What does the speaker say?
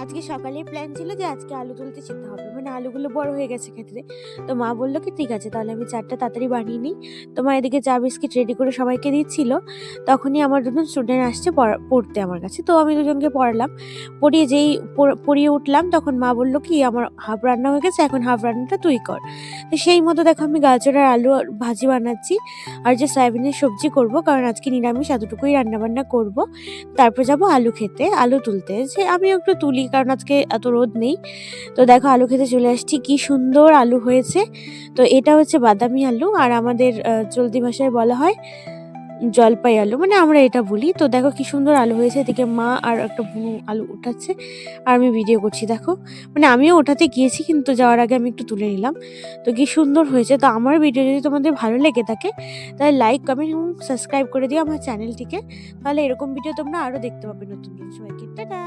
আজকে সকালেই প্ল্যান ছিল যে আজকে আলু তুলতে যেতে হবে, মানে আলুগুলো বড় হয়ে গেছে ক্ষেত্রে। তো মা বললো কি ঠিক আছে তাহলে আমি চাটা তাড়াতাড়ি বানিয়ে নিই। তো মা এদিকে চা বিস্কিট রেডি করে সবাইকে দিচ্ছিল। তখনই আমার দুজন স্টুডেন্ট আসছে পড়তে আমার কাছে, তো আমি দুজনকে পড়ালাম। পড়িয়ে যেই পড়িয়ে উঠলাম তখন মা বললো কি আমার হাফ রান্না হয়ে গেছে, এখন হাফ রান্নাটা তুই কর। তো সেই মতো দেখো আমি গাজর আর আলু ভাজি বানাচ্ছি, আর যে সয়াবিনের সবজি করব, কারণ আজকে নিরামিষ, এতটুকুই রান্নাবান্না করব। তারপর যাব আলু খেতে, আলু তুলতে। যে আমিও একটু তুলি কারণ আজকে এত রোদ নেই। তো দেখো আলু খেতে চলে আসছি, কি সুন্দর আলু হয়েছে। তো এটা হচ্ছে বাদামি আলু, আর আমাদের চলতি ভাষায় বলা হয় জলপাই আলু, মানে আমরা এটা বলি। তো দেখো কি সুন্দর আলু হয়েছে, এদিকে মা আর একটা বুনু আলু উঠাচ্ছে আর আমি ভিডিও করছি। দেখো মানে আমিও ওঠাতে গিয়েছি কিন্তু যাওয়ার আগে আমি একটু তুলে নিলাম। তো কি সুন্দর হয়েছে। তো আমার ভিডিও যদি তোমাদের ভালো লেগে থাকে তাহলে লাইক কমেন্ট এবং সাবস্ক্রাইব করে দিও আমার চ্যানেলটিকে, তাহলে এরকম ভিডিও তোমরা আরও দেখতে পাবে নতুন নতুন। সবাইকে টাটা।